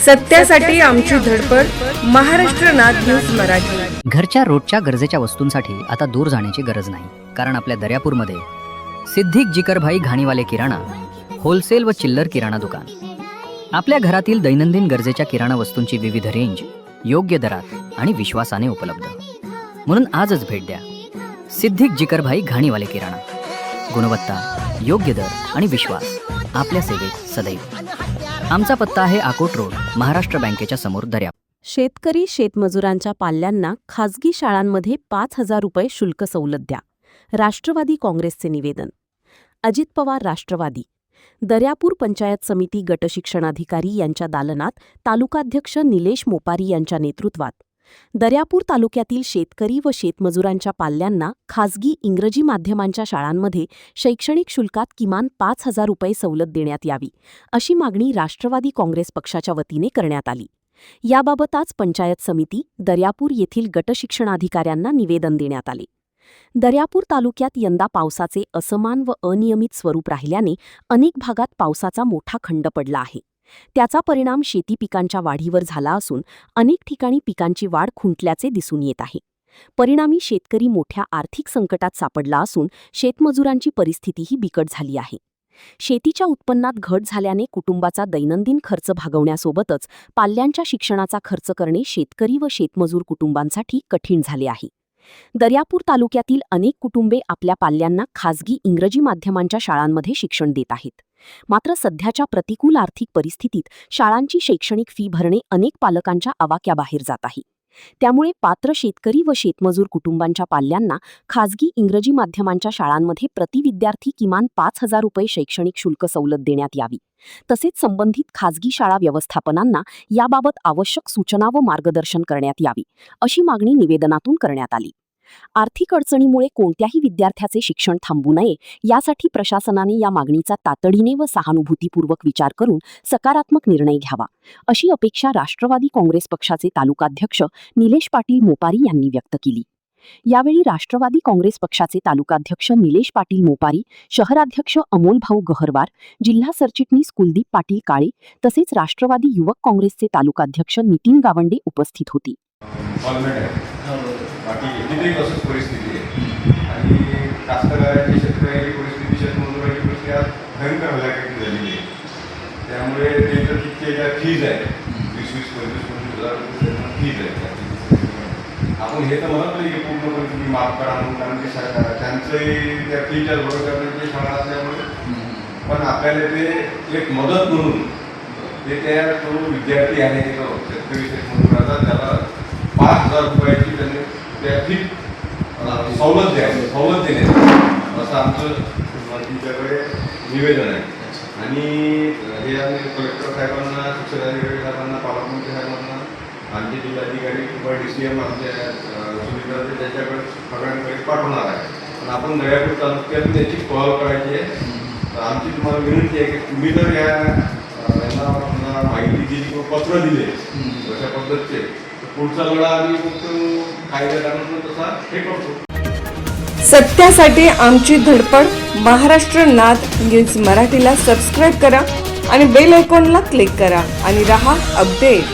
सत्यासाठी आमची धडपड. महाराष्ट्र नाद न्यूज मराठी. घरच्या रोजच्या गरजेच्या वस्तूंसाठी आता दूर जाण्याची गरज नाही, कारण आपल्या दर्यापूरमध्ये सिद्धिक जिकरभाई घाणीवाले किराणा होलसेल व चिल्लर किराणा दुकान. आपल्या घरातील दैनंदिन गरजेच्या किराणा वस्तूंची विविध रेंज योग्य दरात आणि विश्वासाने उपलब्ध. म्हणून आजच भेट द्या सिद्धिक जिकरभाई घाणीवाले किराणा. गुणवत्ता, योग्य दर आणि विश्वास आपल्या सेवेत सदैव. आमचा पत्ता आहे आकोट रोड, महाराष्ट्र बँकेच्या समोर, दर्यापूर. शेतकरी शेतमजुरांच्या पाल्यांना खासगी शाळांमध्ये 5,000 रुपये शुल्क सवलत द्या. राष्ट्रवादी काँग्रेसचे निवेदन. अजित पवार, राष्ट्रवादी. दर्यापूर पंचायत समिती गटशिक्षणाधिकारी यांच्या दालनात तालुकाध्यक्ष निलेश मोपारी यांच्या नेतृत्वात दर्यापूर तालुक्यातील शेतकरी व शेतमजुरांच्या पाल्यांना खासगी इंग्रजी माध्यमांच्या शाळांमध्ये शैक्षणिक शुल्कात किमान 5,000 रुपये सवलत देण्यात यावी, अशी मागणी राष्ट्रवादी काँग्रेस पक्षाच्या वतीने करण्यात आली. याबाबत आज पंचायत समिती दर्यापूर येथील गटशिक्षणाधिकाऱ्यांना निवेदन देण्यात आले. दर्यापूर तालुक्यात यंदा पावसाचे असमान व अनियमित स्वरूप राहिल्याने अनेक भागात पावसाचा मोठा खंड पडला आहे. त्याचा परिणाम शेती पिकांच्या वाढीवर झाला असून अनेक ठिकाणी पिकांची वाढ खुंटल्याचे दिसून येत आहे. परिणामी शेतकरी मोठ्या आर्थिक संकटात सापडला असून शेतमजुरांची परिस्थितीही बिकट झाली आहे. शेतीच्या उत्पन्नात घट झाल्याने कुटुंबाचा दैनंदिन खर्च भागवण्यासोबतच पाल्यांच्या शिक्षणाचा खर्च करणे शेतकरी व शेतमजूर कुटुंबांसाठी कठीण झाले आहे. दर्यापूर तालुक्यातील अनेक कुटुंबे आपल्या पाल्यांना खासगी इंग्रजी माध्यमांच्या शाळांमध्ये शिक्षण देत आहेत. मात्र सध्याच्या प्रतिकूल आर्थिक परिस्थितीत शाळांची शैक्षणिक फी भरणे अनेक पालकांच्या आवाक्याबाहेर जात आहे. त्यामुळे पात्र शेतकरी व शेतमजूर कुटुंबांच्या पाल्यांना खासगी इंग्रजी माध्यमांच्या शाळांमध्ये प्रति विद्यार्थी किमान 5,000 रुपये शैक्षणिक शुल्क सवलत देण्यात यावी. तसेच संबंधित खासगी शाळा व्यवस्थापनांना याबाबत आवश्यक सूचना व मार्गदर्शन करण्यात यावी, अशी मागणी निवेदनातून करण्यात आली. आर्थिक अडचणीमुळे कोणत्याही विद्यार्थ्याचे शिक्षण थांबू नये, यासाठी प्रशासनाने या मागणीचा तातडीने व सहानुभूतीपूर्वक विचार करून सकारात्मक निर्णय घ्यावा, अशी अपेक्षा राष्ट्रवादी काँग्रेस पक्षाचे तालुकाध्यक्ष निलेश पाटील मोपारी यांनी व्यक्त केली. यावेळी राष्ट्रवादी काँग्रेस पक्षाचे तालुकाध्यक्ष निलेश पाटील मोपारी, शहराध्यक्ष अमोलभाऊ गहरवार, जिल्हा सरचिटणीस कुलदीप पाटील काळे तसेच राष्ट्रवादी युवक काँग्रेसचे तालुकाध्यक्ष नितीन गावंडे उपस्थित होते. बाकी तिथेही तसंच परिस्थिती आहे आणि कास्तकाराची शेतकऱ्याची परिस्थिती, शेतमजुराची परिस्थिती आज भयंकर हलाखीची झालेली आहे. त्यामुळे ते तर तितके ज्या फीज आहे 20-25-25,000 रुपये फीज आहे. आपण हे तर म्हणत नाही की पूर्णपणे तुम्ही माफ करा म्हणून, कारण की त्यांचंही त्या फीच्या भरोश्यावर शाळा असल्यामुळे, पण आपल्याला ते एक मदत म्हणून ते त्या तो विद्यार्थी आहे शेतकरी शेतमजुराचा त्याला 5,000 रुपयाची त्यांनी त्या फी सवलत देण्यात असं आमचं तिच्याकडे निवेदन आहे. आणि हे आम्ही कलेक्टर साहेबांना, शिक्षणाधिकारी साहेबांना, पालकमंत्री साहेबांना, आमचे जिल्हाधिकारी किंवा DCM आमच्या सुविधा त्याच्याकडे सगळ्यांकडे पाठवणार आहे. पण आपण दर्यापूर तालुक्यात त्याची कॉल करायची आहे. तर आमची तुम्हाला विनंती आहे की तुम्ही जर यांना माहिती दिली किंवा पत्र दिले अशा पद्धतीचे, पुढचा लढा आम्ही फक्त कायद्यानुसार तसा हे करतो. सत्यासाठी आमची धडपड. महाराष्ट्र नाद न्यूज मराठीला सबस्क्राईब करा आणि बेल आयकॉनला क्लिक करा आणि रहा अपडेट.